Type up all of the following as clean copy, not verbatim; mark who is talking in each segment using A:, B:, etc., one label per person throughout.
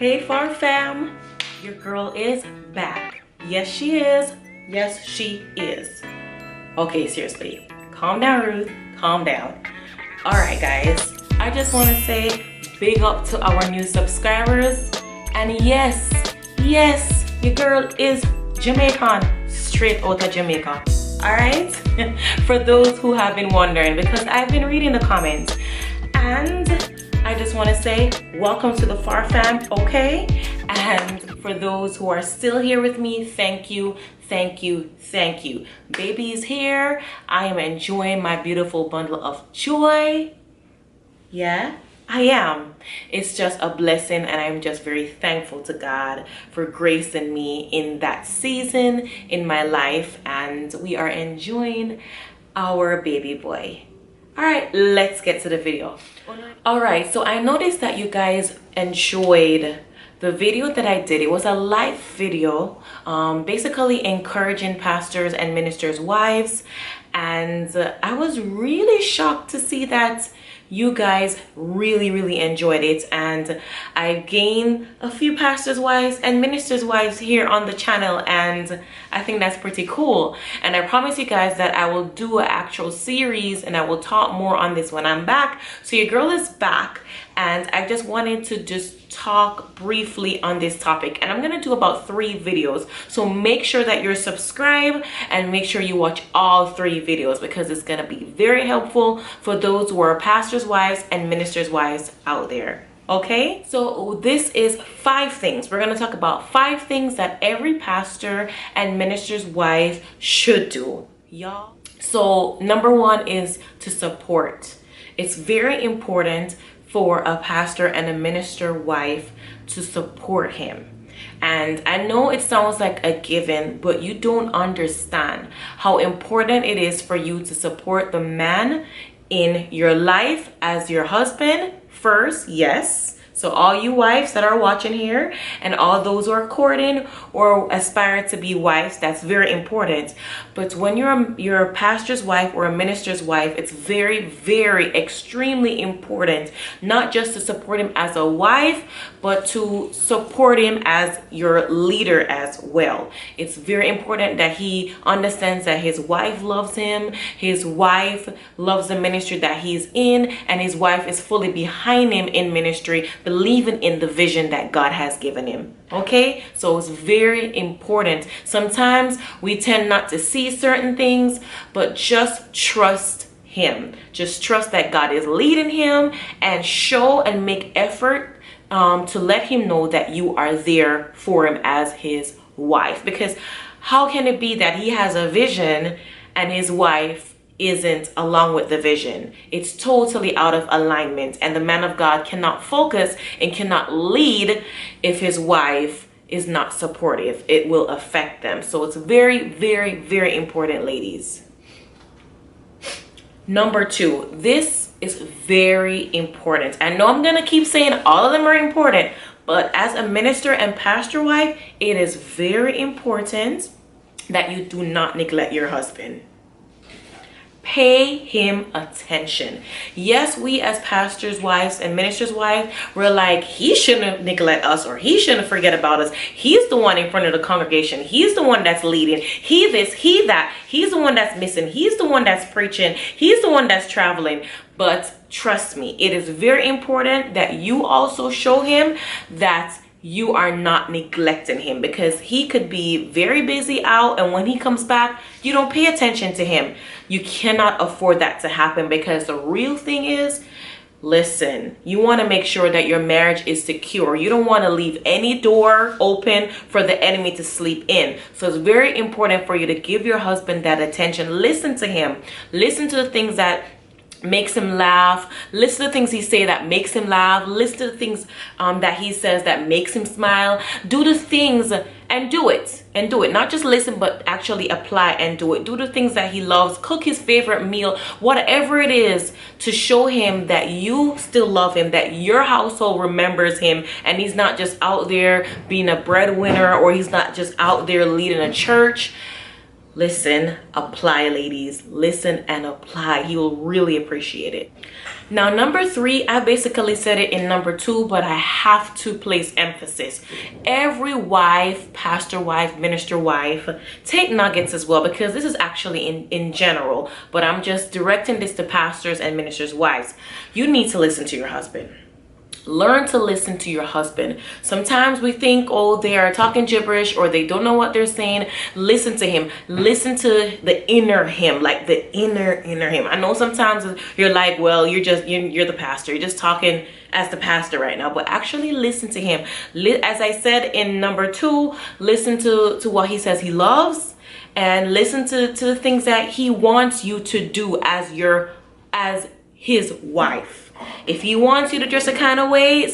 A: Hey Farm Fam, your girl is back. Yes she is. Yes she is. Okay, seriously, calm down Ruth, calm down. Alright guys, I just want to say big up to our new subscribers. And yes, your girl is Jamaican, straight out of Jamaica. Alright, for those who have been wondering, because I've been reading the comments and I just want to say welcome to the Far Fam, okay? And for those who are still here with me, thank you. Baby's here. I am enjoying my beautiful bundle of joy. Yeah, I am. It's just a blessing and I'm just very thankful to God for gracing me in that season in my life, and we are enjoying our baby boy. All right, let's get to the video. All right, so I noticed that you guys enjoyed the video that I did. It was a live video, basically encouraging pastors and ministers' wives. And I was really shocked to see that you guys really enjoyed it, and I gained a few pastors' wives and ministers' wives here on the channel, and I think that's pretty cool. And I promise you guys that I will do an actual series and I will talk more on this when I'm back. So your girl is back, and I just wanted to just talk briefly on this topic, and I'm gonna do about 3 videos, so make sure that you're subscribed and make sure you watch all 3 videos, because it's gonna be very helpful for those who are pastors' wives and ministers' wives out there. Okay, so this is 5 things. We're gonna talk about 5 things that every pastor and minister's wife should do, y'all. So number 1 is to support. It's very important for a pastor and a minister wife to support him. And I know it sounds like a given, but you don't understand how important it is for you to support the man in your life as your husband first. Yes, so all you wives that are watching here and all those who are courting or aspire to be wives, that's very important. But when you're a pastor's wife or a minister's wife, it's very extremely important not just to support him as a wife, but to support him as your leader as well. It's very important that he understands that his wife loves him, his wife loves the ministry that he's in, and his wife is fully behind him in ministry, believing in the vision that God has given him. Okay, so it's very important. Sometimes we tend not to see certain things, but just trust him. Just trust that God is leading him, and show and make effort to let him know that you are there for him as his wife. Because how can it be that he has a vision and his wife isn't along with the vision? It's totally out of alignment, and the man of God cannot focus and cannot lead if his wife is not supportive. It will affect them. So it's very important, ladies. Number 2, this is very important. I know I'm gonna keep saying all of them are important, but as a minister and pastor wife, it is very important that you do not neglect your husband. Pay him attention. Yes, we as pastors' wives and ministers' wives, we're like, he shouldn't neglect us, or he shouldn't forget about us. He's the one in front of the congregation. He's the one that's leading. He this, he that. He's the one that's missing. He's the one that's preaching. He's the one that's traveling. But trust me, it is very important that you also show him that you are not neglecting him, because he could be very busy out, and when he comes back, you don't pay attention to him. You cannot afford that to happen, because the real thing is, listen, you want to make sure that your marriage is secure. You don't want to leave any door open for the enemy to sleep in. So it's very important for you to give your husband that attention. Listen to him. Listen to the things that makes him laugh. Listen to the things he say that makes him laugh. Listen to the things that he says that makes him smile. Do the things and do it. Not just listen, but actually apply and do it. Do the things that he loves. Cook his favorite meal, whatever it is, to show him that you still love him, that your household remembers him, and he's not just out there being a breadwinner, or he's not just out there leading a church. Listen, apply, ladies. Listen and apply. He will really appreciate it. Now, number 3, I basically said it in number 2, but I have to place emphasis. Every wife, pastor wife, minister wife, take nuggets as well, because this is actually in general, but I'm just directing this to pastors and ministers' wives. You need to listen to your husband. Learn to listen to your husband. Sometimes we think, oh, they are talking gibberish or they don't know what they're saying. Listen to him. Listen to the inner him, like the inner him. I know sometimes you're like, well, you're the pastor. You're just talking as the pastor right now, but actually listen to him. As I said in number 2, listen to what he says he loves, and listen to the things that he wants you to do as his wife. If he wants you to dress some kind of way,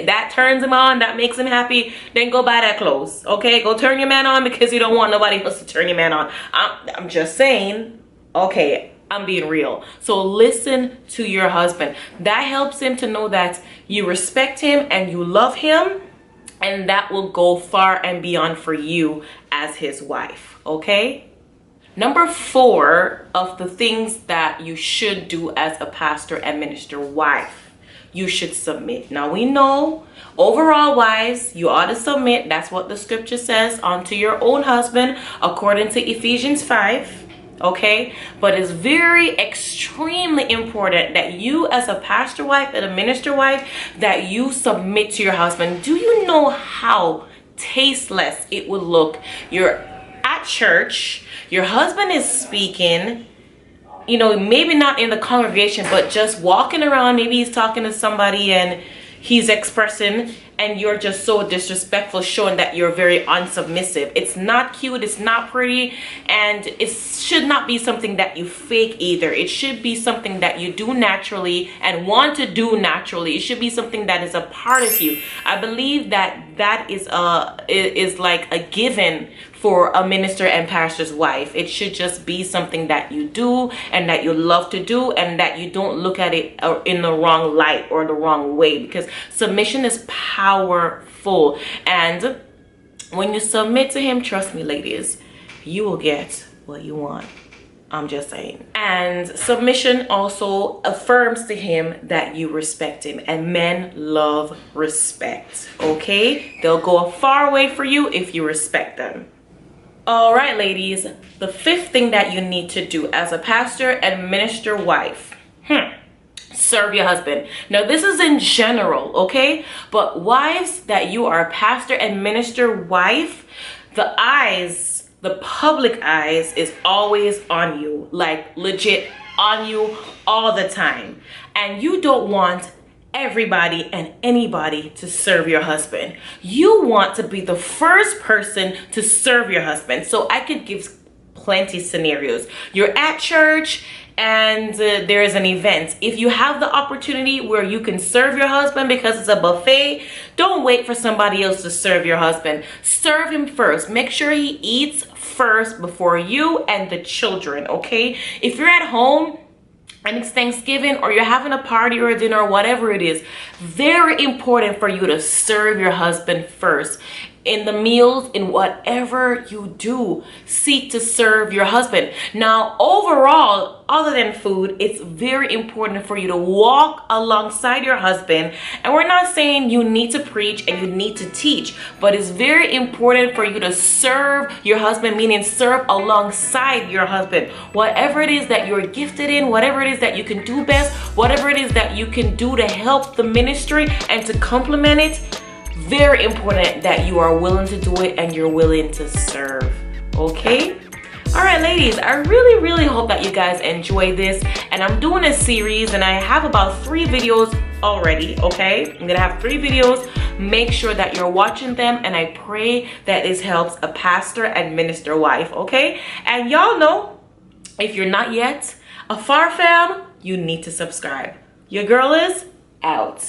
A: that turns him on, that makes him happy, then go buy that clothes, okay? Go turn your man on, because you don't want nobody else to turn your man on. I'm just saying, okay, I'm being real. So listen to your husband. That helps him to know that you respect him and you love him, and that will go far and beyond for you as his wife, okay? Number 4 of the things that you should do as a pastor and minister wife, you should submit. Now we know overall, wives, you ought to submit. That's what the scripture says, unto your own husband, according to Ephesians 5. Okay, but it's very extremely important that you as a pastor wife and a minister wife, that you submit to your husband. Do you know how tasteless it would look? You're at church, your husband is speaking, you know, maybe not in the congregation, but just walking around. Maybe he's talking to somebody and he's expressing, and you're just so disrespectful, showing that you're very unsubmissive. It's not cute, it's not pretty, and it should not be something that you fake either. It should be something that you do naturally and want to do naturally. It should be something that is a part of you. I believe that is like a given for a minister and pastor's wife. It should just be something that you do and that you love to do, and that you don't look at it in the wrong light or the wrong way, because submission is powerful. And when you submit to him, trust me, ladies, you will get what you want. I'm just saying. And submission also affirms to him that you respect him, and men love respect, okay? They'll go a far way for you if you respect them. All right, ladies, the 5th thing that you need to do as a pastor and minister wife, serve your husband. Now, this is in general, okay? But wives, that you are a pastor and minister wife, the public eyes is always on you, like legit on you all the time. And you don't want everybody and anybody to serve your husband. You want to be the first person to serve your husband. So I could give plenty scenarios. You're at church and there is an event. If you have the opportunity where you can serve your husband because it's a buffet, don't wait for somebody else to serve your husband. Serve him first. Make sure he eats first before you and the children, okay? If you're at home and it's Thanksgiving, or you're having a party or a dinner or whatever it is, very important for you to serve your husband first. In the meals, in whatever you do, seek to serve your husband. Now, overall, other than food, it's very important for you to walk alongside your husband. And we're not saying you need to preach and you need to teach, but it's very important for you to serve your husband, meaning serve alongside your husband. Whatever it is that you're gifted in, whatever it is that you can do best, whatever it is that you can do to help the ministry and to complement it, very important that you are willing to do it and you're willing to serve, okay? All right, ladies, I really hope that you guys enjoy this. And I'm doing a series and I have about 3 videos already, okay? I'm gonna have 3 videos. Make sure that you're watching them, and I pray that this helps a pastor and minister wife, okay? And y'all know, if you're not yet a FAR fam, you need to subscribe. Your girl is out.